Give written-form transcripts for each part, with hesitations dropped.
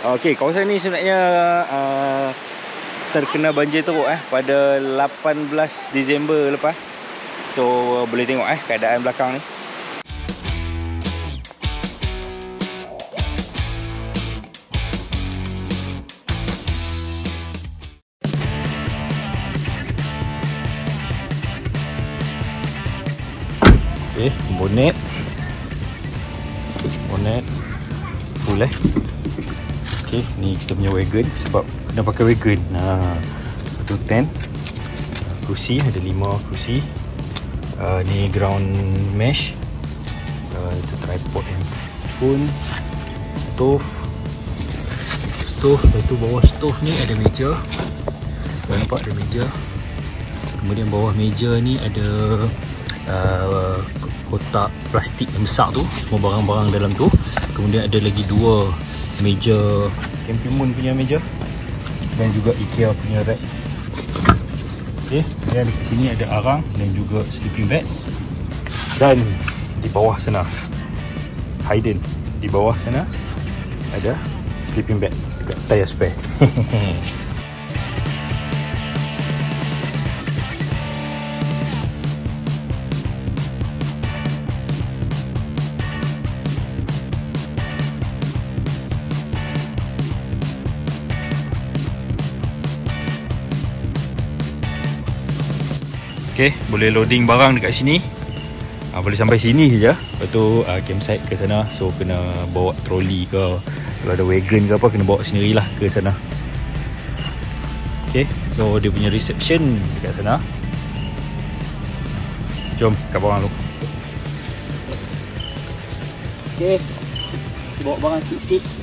Okey, kawasan ni sebenarnya terkena banjir teruk pada 18 Disember lepas. So boleh tengok keadaan belakang ni. Okey, bonet full Okey, ni kita punya wagon sebab kena pakai wagon. Satu tent, kerusi ada 5 kerusi. Ni ground mesh. Itu tripod handphone, stove. Lepas tu bawah stove ni ada meja. Kau nampak ada meja. Kemudian bawah meja ni ada kotak plastik yang besar tu, semua barang-barang dalam tu. Kemudian ada lagi 2 meja Camping Moon punya meja dan juga IKEA punya rack. Okey, dan dekat sini ada arang dan juga sleeping bag. Dan di bawah sana, hidden di bawah sana ada sleeping bag dekat tayar spare. Okay, boleh loading barang dekat sini. Boleh sampai sini saja. Lepas tu campsite ke sana. So kena bawa troli ke, kalau ada wagon ke apa, kena bawa sendirilah ke sana. Okay, so dia punya reception dekat sana. Jom kat bawah dulu. Okay, bawa barang sikit-sikit.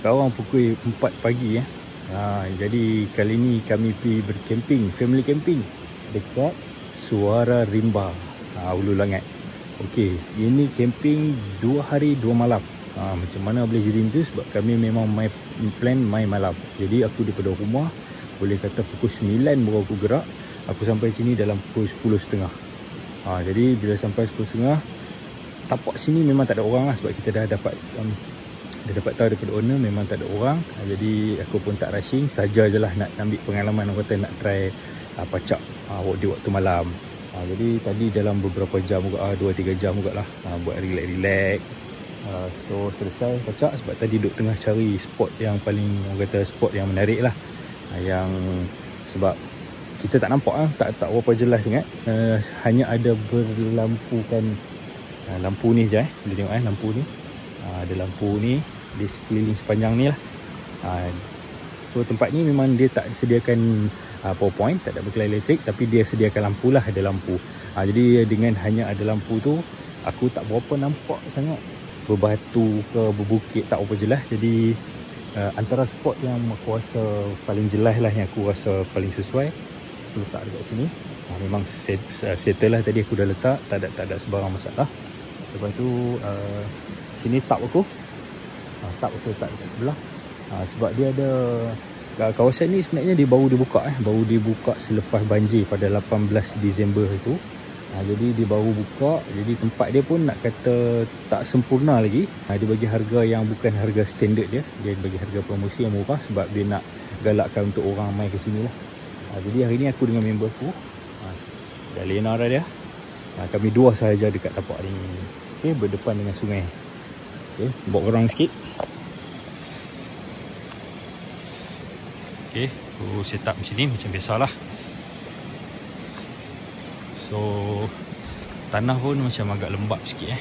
Sekarang pukul 4 pagi jadi kali ni kami pergi bercamping, family camping dekat Suara Rimba, Hulu Langat. Okey, ini camping 2 hari 2 malam. Macam mana boleh jadi itu? Sebab kami memang plan main malam. Jadi aku daripada rumah boleh kata pukul 9 baru aku gerak. Aku sampai sini dalam pukul 10.30. Jadi bila sampai 10.30, tapak sini memang tak ada orang lah, sebab kita dah dapat tahu daripada owner memang tak ada orang. Jadi aku pun tak rushing, saja je lah nak ambil pengalaman, orang kata nak try pacak di waktu malam. Jadi tadi dalam beberapa jam juga, 2-3 jam juga lah buat relax. So selesai pacak sebab tadi duduk tengah cari spot yang paling, orang kata spot yang menarik lah, yang sebab kita tak nampak tak berapa jelas ingat. Hanya ada berlampukan lampu ni je boleh tengok lampu ni. Ada lampu ni di sekeliling sepanjang ni lah. So tempat ni memang dia tak sediakan power point, tak ada berkelai elektrik, tapi dia sediakan lampu lah, ada lampu. Jadi dengan hanya ada lampu tu, aku tak berapa nampak sangat berbatu ke berbukit, tak apa jelas. Jadi antara spot yang aku rasa paling jelas lah, yang aku rasa paling sesuai, aku letak dekat sini. Memang settle lah tadi, aku dah letak, tak ada sebarang masalah. Lepas tu sini tap aku, tap aku letak dekat sebelah. Sebab dia ada, kawasan ni sebenarnya dia baru dibuka, baru dibuka selepas banjir pada 18 Disember itu. Jadi dia baru buka, jadi tempat dia pun nak kata tak sempurna lagi. Dia bagi harga yang bukan harga standard dia bagi harga promosi yang murah sebab dia nak galakkan untuk orang mai ke sini lah. Jadi hari ni aku dengan member aku, dah Lena dah dia, kami dua sahaja dekat tapak ni. Okay, berdepan dengan sungai. Okay, bawa orang sikit. Okay, aku set up macam ni, macam biasalah. So tanah pun macam agak lembap sikit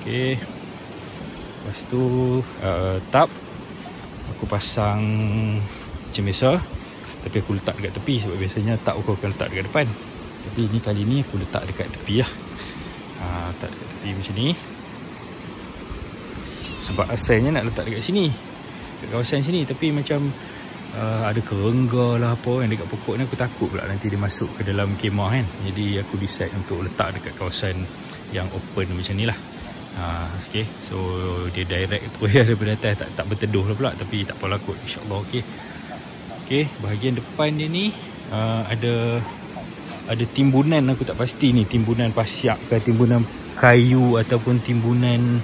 Okay, lepas tu tap aku pasang macam biasa, tapi aku letak dekat tepi sebab biasanya tap aku akan letak dekat depan. Tapi ni kali ni aku letak dekat tepi lah. Letak dekat tepi macam ni sebab asalnya nak letak dekat sini, dekat kawasan sini, tapi macam ada kerengga lah apa yang dekat pokok ni, aku takut pula nanti dia masuk ke dalam kemah kan. Jadi aku decide untuk letak dekat kawasan yang open macam ni lah. Okay, so dia direct tu daripada atas, tak berteduh lah pula, tapi tak apalah kot, insyaAllah. Okay, bahagian depan dia ni ada timbunan, aku tak pasti ni timbunan pasiak ke timbunan kayu ataupun timbunan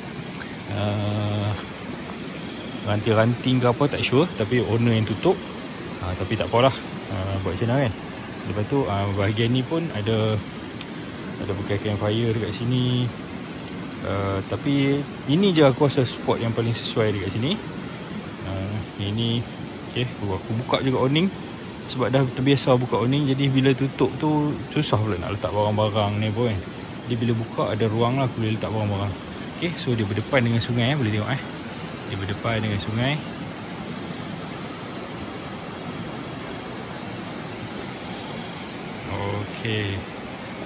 ranting-ranting ke apa, tak sure. Tapi owner yang tutup, tapi tak apalah, buat macam mana kan. Lepas tu bahagian ni pun ada bekas campfire dekat sini. Tapi ini je aku rasa spot yang paling sesuai dekat sini. Ini okay, aku buka juga awning sebab dah terbiasa buka awning. Jadi bila tutup tu susah pula nak letak barang-barang ni pun kan. Jadi bila buka ada ruang lah, aku boleh letak barang-barang. Okay, so dia berdepan dengan sungai, boleh tengok dia berdepan dengan sungai. Okay,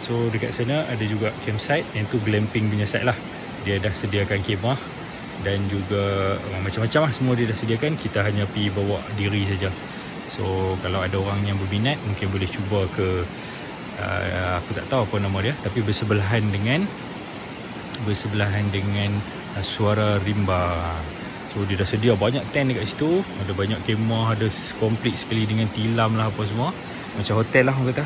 so dekat sana ada juga campsite, yang tu glamping punya site lah. Dia dah sediakan kemah dan juga macam-macam lah, semua dia dah sediakan. Kita hanya pergi bawa diri saja. So kalau ada orang yang berminat, mungkin boleh cuba ke aku tak tahu apa nama dia, tapi bersebelahan dengan Suara Rimba. So dia dah sedia banyak tent dekat situ, ada banyak kemah, ada komplit sekali dengan tilam lah apa semua, macam hotel lah orang kata.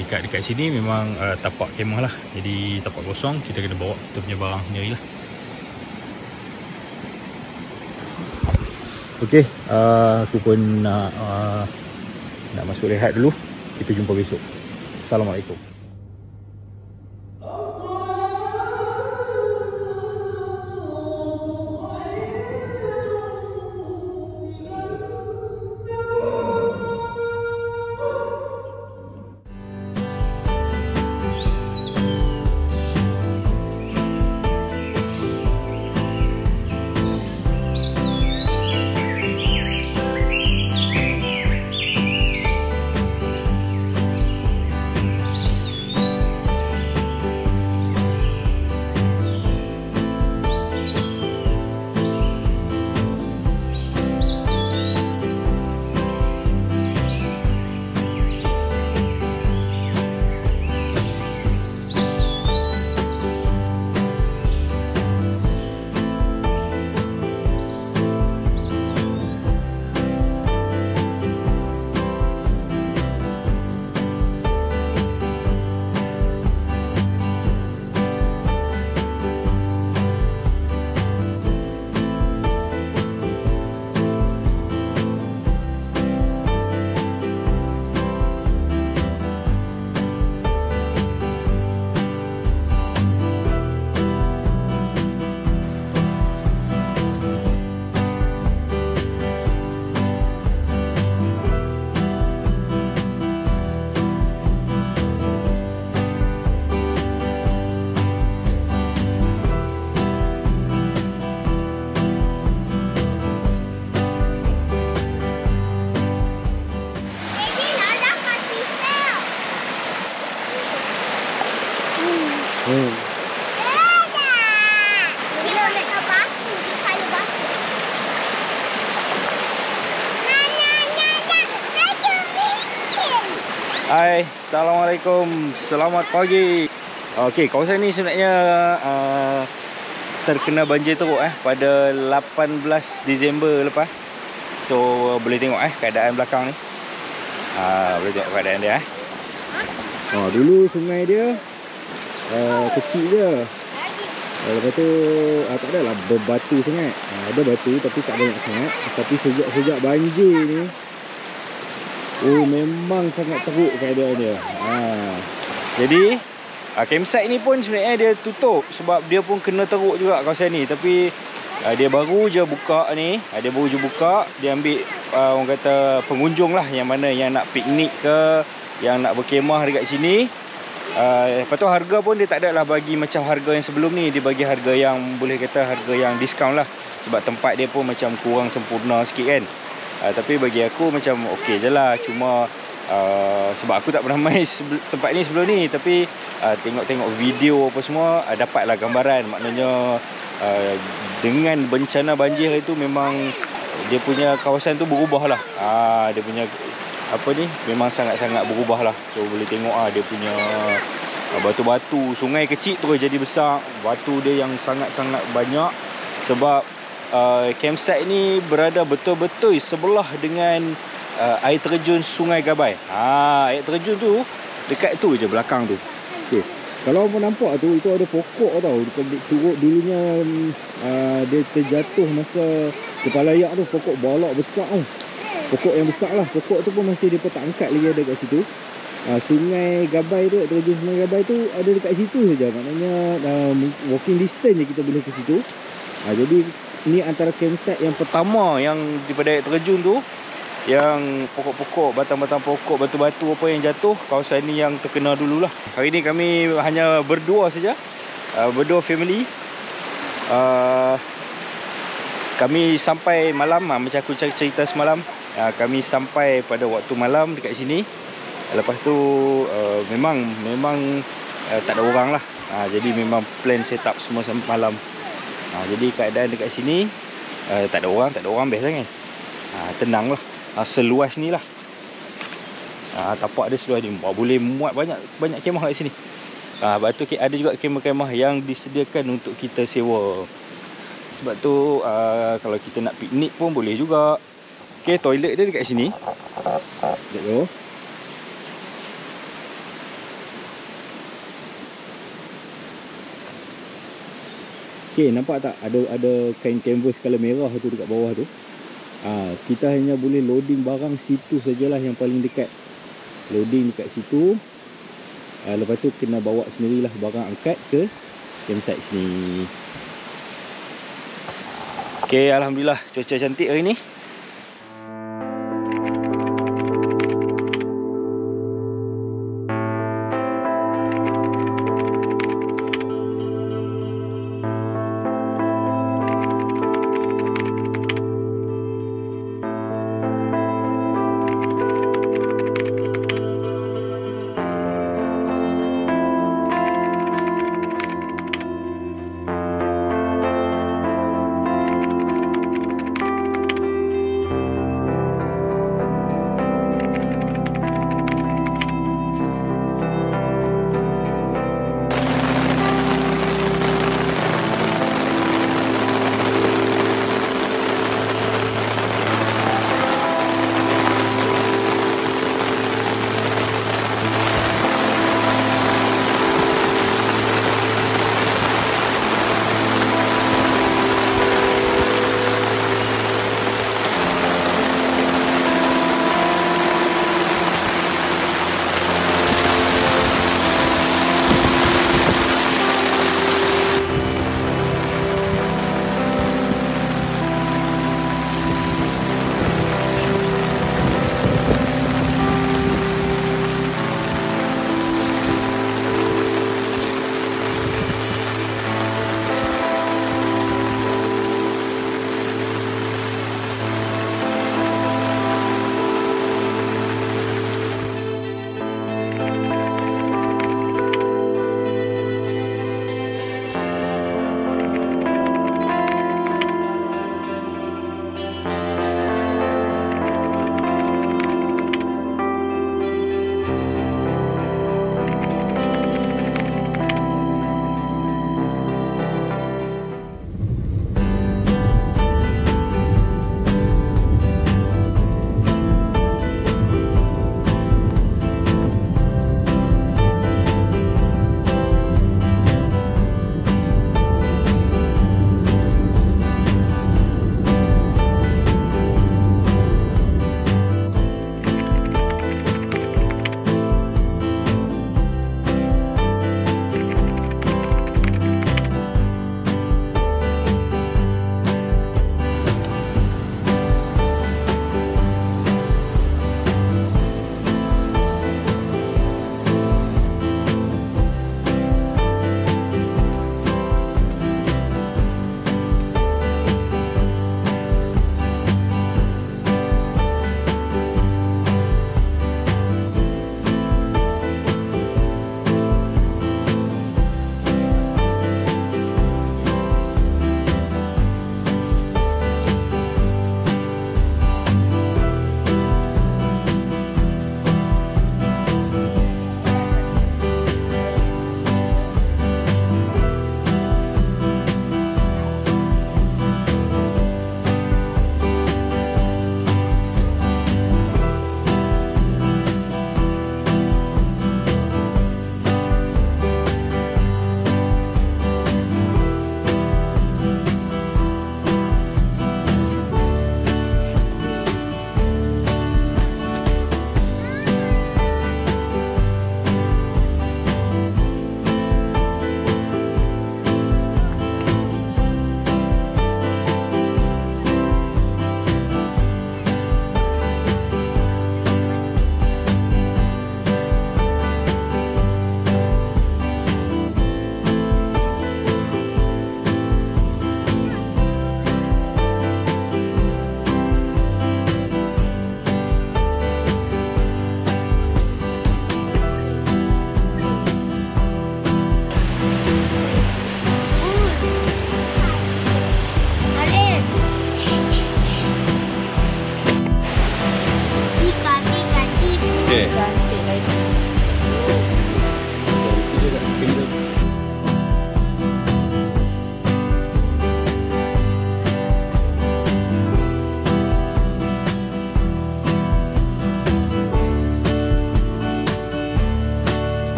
Dekat sini memang tapak kemah lah, jadi tapak kosong, kita kena bawa kita punya barang sendiri lah. Okay, aku pun nak masuk rehat dulu. Kita jumpa besok. Assalamualaikum. Hai, Assalamualaikum. Selamat pagi. Okey, kawasan ni sebenarnya terkena banjir teruk pada 18 Disember lepas. So boleh tengok keadaan belakang ni. Boleh tengok keadaan dia dulu sungai dia kecil je. Lepas tu tak adalah berbatu sangat. Ada batu tapi tak banyak sangat. Tapi sejak banjir ni, memang sangat teruk keadaan dia. Jadi campsite ni pun sebenarnya dia tutup sebab dia pun kena teruk juga kawasan ni. Tapi dia baru je buka ni. Dia baru je buka. Dia ambil orang kata pengunjung lah, yang mana yang nak piknik ke, yang nak berkemah dekat sini. Lepas tu harga pun dia tak ada lah bagi macam harga yang sebelum ni. Dia bagi harga yang boleh kata harga yang diskaun lah. Sebab tempat dia pun macam kurang sempurna sikit kan. Tapi bagi aku macam okey je lah. Cuma sebab aku tak pernah main tempat ni sebelum ni. Tapi tengok-tengok video apa semua, dapatlah gambaran. Maknanya dengan bencana banjir itu memang dia punya kawasan tu berubah lah. Dia punya memang sangat-sangat berubah lah. So boleh tengok dia punya batu-batu. Sungai kecil terus jadi besar. Batu dia yang sangat-sangat banyak. Sebab campsite ni berada betul-betul sebelah dengan air terjun Sungai Gabai. Air terjun tu dekat tu je belakang tu. Okey. Kalau orang nampak tu, itu ada pokok tau. Turut dulunya dia terjatuh masa kepala ayak tu. Pokok balak besar tu. Pokok yang besar lah. Pokok tu pun masih dia tak angkat lagi ada kat situ. Sungai Gabai tu, terjun Sungai Gabai tu ada dekat situ saja. Maknanya walking distance je kita boleh ke situ. Jadi ni antara campsite yang pertama yang daripada air terjun tu, yang pokok-pokok, batang-batang pokok, batu-batu apa yang jatuh, kawasan ni yang terkena dululah. Hari ni kami hanya berdua saja, berdua family. Kami sampai malam, macam aku cerita semalam, kami sampai pada waktu malam dekat sini. Lepas tu memang tak ada orang lah. Jadi memang plan set up semua sampai malam. Jadi keadaan dekat sini tak ada orang best sangat. Tenang lah. Seluas ni lah. Tapak dia seluas ni. Boleh muat banyak kemah kat sini. Lepas tu ada juga kemah-kemah yang disediakan untuk kita sewa. Sebab tu kalau kita nak piknik pun boleh juga. Okay, toilet dia dekat sini. Sekejap tu. Okay, nampak tak ada kain canvas color merah tu dekat bawah tu. Kita hanya boleh loading barang situ sajalah yang paling dekat. Loading dekat situ. Lepas tu kena bawa sendirilah barang angkat ke campsite sini. Okay, alhamdulillah cuaca cantik hari ni.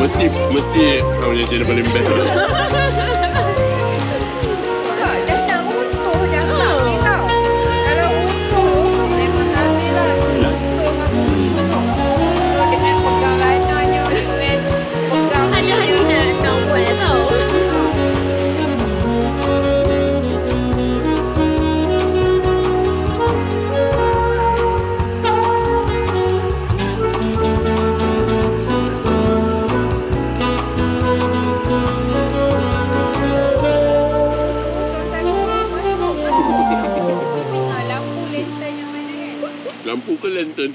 Mesti kau punya channel paling best. Dah nak utuh dah tak ni tau. Kalau utuh memang habis lah. Utuh dengan pegang rananya, dengan pegang Ada yang nak buat tau. lampu lantern yang mana kan? Lampu ke lantern?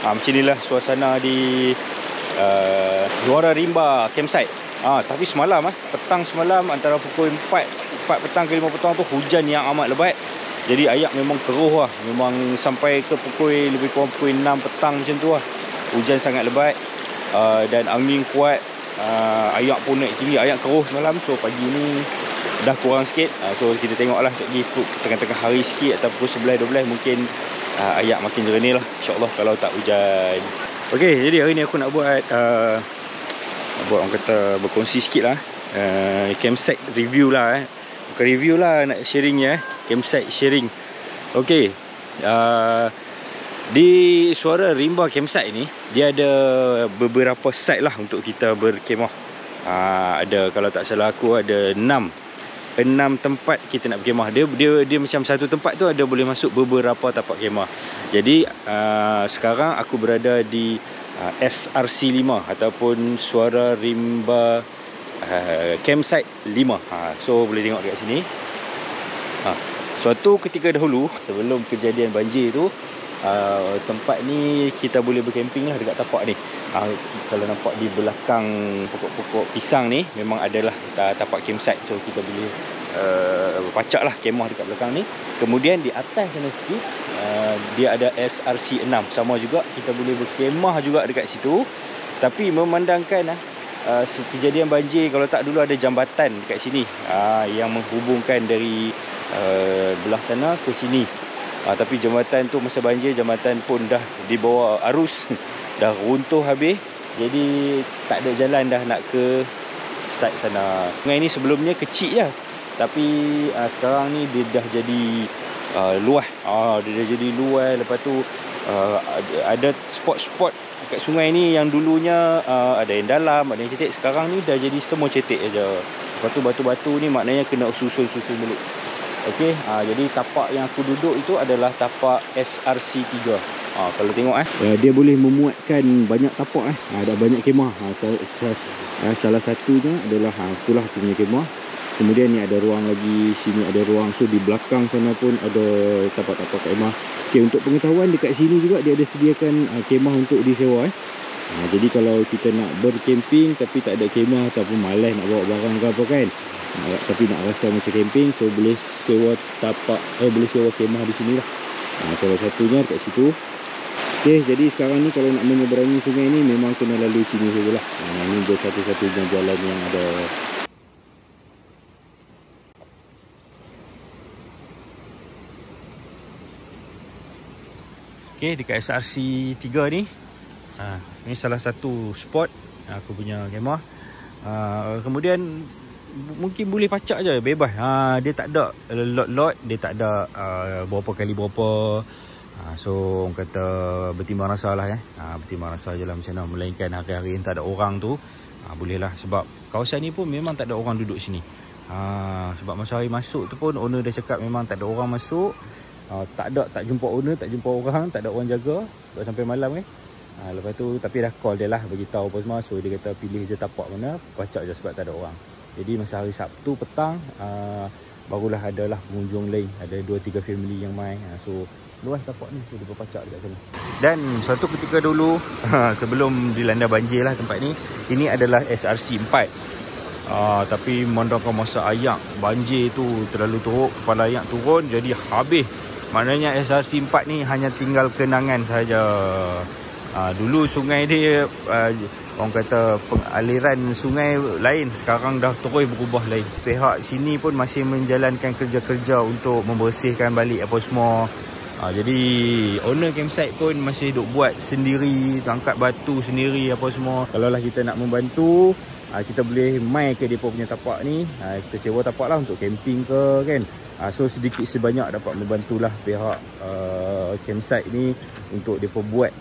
Macam inilah suasana di Suara Rimba campsite. Tapi semalam petang semalam antara pukul 4 petang ke 5 petang tu hujan yang amat lebat. Jadi ayak memang keruh lah. Memang sampai ke pukul lebih kurang pukul 6 petang macam tu lah. Hujan sangat lebat dan angin kuat. Ayak pun naik tinggi, ayak keruh semalam. So pagi ni dah kurang sikit. So kita tengoklah sekejap lagi tengah-tengah hari sikit ataupun 11-12 mungkin ayak makin jernih lah, insyaAllah kalau tak hujan. Okey, jadi hari ni aku nak buat orang kata berkongsi sikit lah campsite review lah bukan review lah, nak sharing ya, campsite sharing. Okey, di Suara Rimba campsite ni dia ada beberapa site lah untuk kita berkemah. Ada, kalau tak salah aku ada 6 tempat kita nak berkemah. Dia macam satu tempat tu ada boleh masuk beberapa tapak kemah. Jadi sekarang aku berada di SRC 5 ataupun Suara Rimba campsite 5. So boleh tengok dekat sini. Suatu ketika dahulu sebelum kejadian banjir tu, tempat ni kita boleh berkemping lah dekat tapak ni. Kalau nampak di belakang pokok-pokok pisang ni memang adalah tapak campsite. So kita boleh pacak lah kemah dekat belakang ni. Kemudian di atas sana sikit dia ada SRC 6. Sama juga kita boleh berkemah juga dekat situ. Tapi memandangkan kejadian banjir, kalau tak dulu ada jambatan dekat sini yang menghubungkan dari belah sana ke sini. Tapi jambatan tu masa banjir, jambatan pun dah dibawa arus dah runtuh habis. Jadi tak ada jalan dah nak ke site sana. Sungai ni sebelumnya kecil je, tapi sekarang ni dia dah jadi luas. Dia dah jadi luas. Lepas tu ada spot-spot dekat sungai ni yang dulunya ada yang dalam, ada yang cetek. Sekarang ni dah jadi semua cetek aja. Lepas tu batu-batu ni maknanya kena susun-susun dulu. Okey, jadi tapak yang aku duduk itu adalah tapak SRC 3. Kalau tengok dia boleh memuatkan banyak tapak Ada banyak kemah. Salah satunya adalah itulah aku punya kemah. Kemudian ni ada ruang lagi, sini ada ruang. So di belakang sana pun ada tapak-tapak kemah. Okey, untuk pengetahuan, dekat sini juga dia ada sediakan kemah untuk disewa. Jadi kalau kita nak berkemping tapi tak ada kemah ataupun malas nak bawa barang ke apa kan, tapi nak rasa macam camping, so boleh sewa tapak, boleh sewa kemah di sini lah. Salah satunya dekat situ. Okey, jadi sekarang ni kalau nak menyeberangi sungai ni memang kena lalui sini sajalah. Ini dia satu-satunya jalan yang ada. Okey, dekat SRC 3 ni, ini salah satu spot aku punya kemah. Kemudian mungkin boleh pacak je, bebas. Dia tak ada lot-lot, dia tak ada berapa kali berapa. So orang kata bertimbang rasa lah bertimbang rasa je lah macam mana. Melainkan hari-hari yang tak ada orang tu, boleh lah. Sebab kawasan ni pun memang tak ada orang duduk sini. Sebab masa hari masuk tu pun owner dah cakap memang tak ada orang masuk. Tak jumpa owner, tak jumpa orang, tak ada orang jaga sebab sampai malam kan. Lepas tu tapi dah call dia lah, beritahu apa semua. So dia kata pilih je tapak mana, pacak je sebab tak ada orang. Jadi masa hari Sabtu petang, barulah adalah pengunjung lain, ada 2-3 family yang main. So luas tapak ni, so dia berpacak dekat sana. Dan suatu ketika dulu sebelum dilanda banjir lah tempat ni, ini adalah SRC 4. Tapi memandangkan masa ayak banjir tu terlalu teruk, kepala ayak turun, jadi habis. Maknanya SRC 4 ni hanya tinggal kenangan saja. Dulu sungai dia orang kata pengaliran sungai lain, sekarang dah terus berubah lain. Pihak sini pun masih menjalankan kerja-kerja untuk membersihkan balik apa semua. Jadi owner campsite pun masih duk buat sendiri, angkat batu sendiri apa semua. Kalau lah kita nak membantu, kita boleh mai ke depa punya tapak ni. Kita sewa tapak lah untuk camping ke kan. So sedikit sebanyak dapat membantulah pihak campsite ni untuk depa buat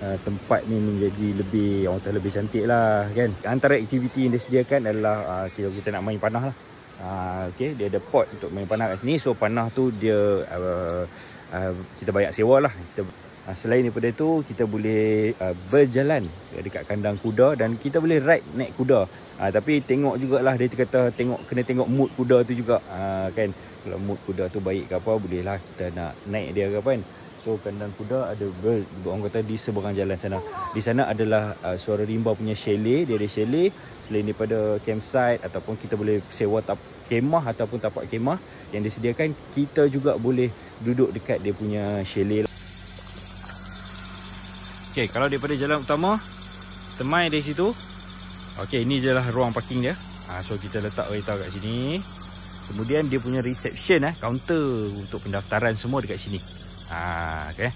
tempat ni menjadi lebih, orang kata lebih cantik lah kan. Antara aktiviti yang disediakan adalah kita nak main panah lah. Okay, dia ada pot untuk main panah kat sini. So panah tu dia kita bayar sewa lah. Selain daripada itu, kita boleh berjalan dekat kandang kuda dan kita boleh ride naik kuda. Tapi tengok jugalah, dia kata kena tengok mood kuda tu juga kan. Kalau mood kuda tu baik ke apa, bolehlah kita nak naik dia ke apa kan. So kandang kuda ada orang kata di seberang jalan sana. Di sana adalah Suara Rimba punya chalet. Dia ada chalet. Selain daripada campsite ataupun kita boleh sewa kemah ataupun tapak kemah yang disediakan, kita juga boleh duduk dekat dia punya chalet. Okey, kalau daripada jalan utama, temai dari situ. Okey, ini adalah ruang parking dia. So kita letak kereta kat sini. Kemudian dia punya reception kaunter untuk pendaftaran semua dekat sini. Okay.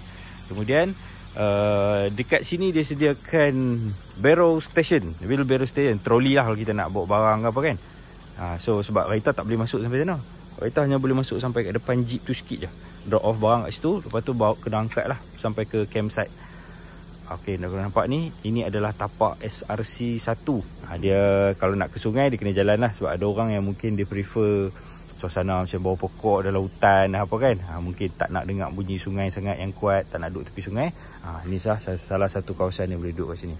Kemudian dekat sini dia sediakan barrow station, wheelbarrow station, troli lah kalau kita nak bawa barang apa kan. So sebab kereta tak boleh masuk sampai sana. Kereta hanya boleh masuk sampai kat depan jeep tu sikit je. Drop off barang kat situ, lepas tu bawa kena angkat lah sampai ke campsite. Okey, nak nampak ni, ini adalah tapak SRC 1. Dia kalau nak ke sungai dia kena jalan lah, sebab ada orang yang mungkin dia prefer suasana macam bawah pokok dalam hutan apa kan. Mungkin tak nak dengar bunyi sungai sangat yang kuat, tak nak duduk tepi sungai. Ni salah satu kawasan yang boleh duduk kat sini.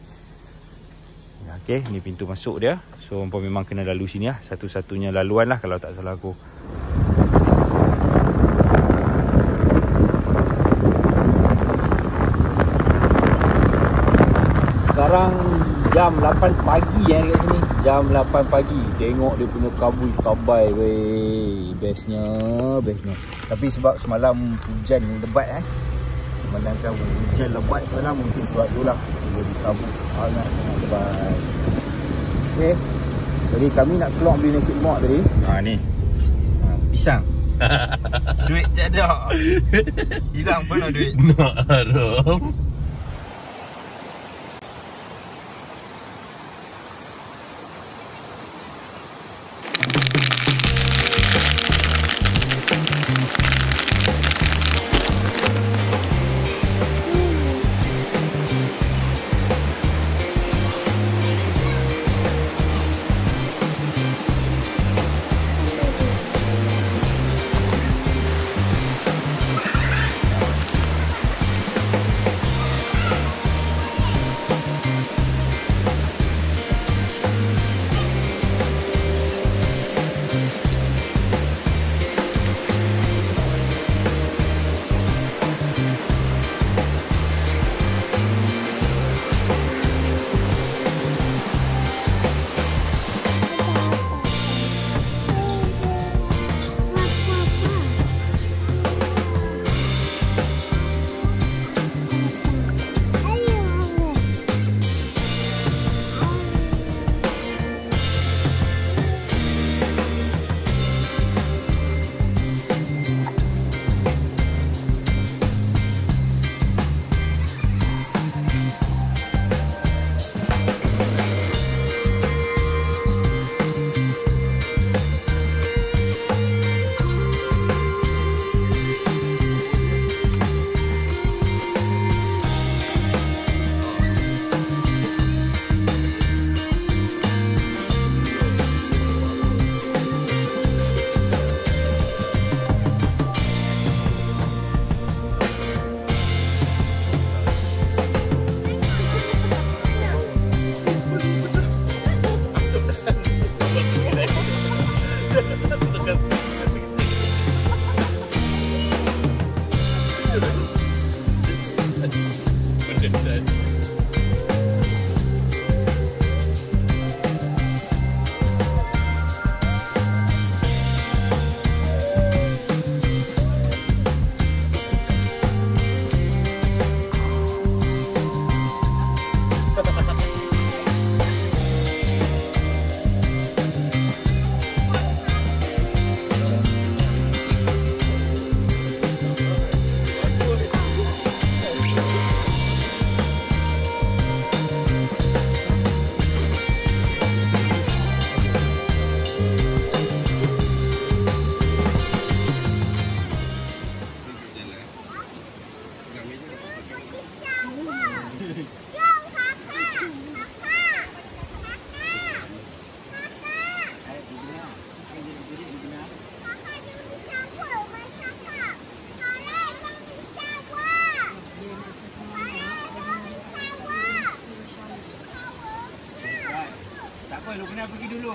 Okey, ni pintu masuk dia. So hampa memang kena lalu sini lah, satu-satunya laluan lah kalau tak salah aku. Sekarang jam 8 pagi kat sini. Jam 8 pagi. Tengok dia punya kabut tabai weh. Bestnya. Tapi sebab semalam hujan lebat memandangkan hujan lebat semalam, mungkin sebab itulah jadi kabut sangat-sangat lebat. Okey. Jadi kami nak keluar beli nasi lemak tadi. Ni. Pisang. Duit tak ada. Hilang pun duit. Nak haram. apa, lu kena pergi dulu.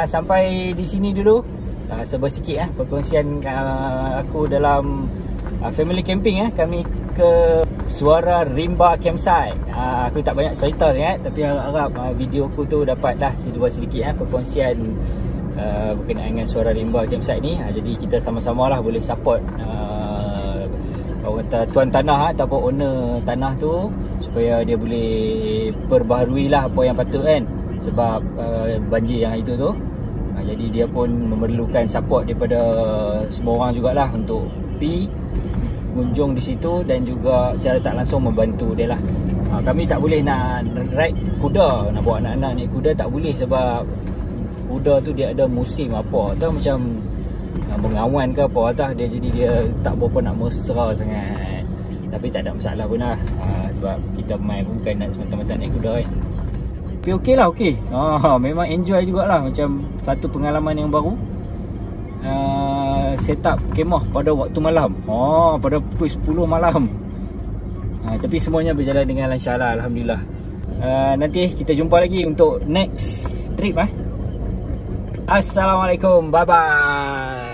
Sampai di sini dulu. Sebuah sikit perkongsian aku dalam family camping. Kami ke Suara Rimba Campsite. Aku tak banyak cerita sangat, tapi harap video aku tu dapat dah sedikit perkongsian berkenaan dengan Suara Rimba Campsite ni. Jadi kita sama-sama lah boleh support orang kata tuan tanah ataupun owner tanah tu, supaya dia boleh perbaharui lah apa yang patut kan, sebab banjir yang itu tu. Jadi dia pun memerlukan support daripada semua orang jugalah untuk pergi kunjung di situ dan juga secara tak langsung membantu dia lah. Kami tak boleh nak ride kuda, nak bawa anak-anak naik kuda tak boleh, sebab kuda tu dia ada musim apa tau, macam mengawan ke apa tau dia, jadi dia tak berapa nak mesra sangat. Tapi tak ada masalah pun lah, sebab kita main bukan nak semata-mata naik kuda kan. Tapi okey lah, okey. Memang enjoy jugalah, macam satu pengalaman yang baru. Set up kemah pada waktu malam. Pada pukul 10 malam. Tapi semuanya berjalan dengan lancar lah, alhamdulillah. Nanti kita jumpa lagi untuk next trip. Assalamualaikum, bye bye.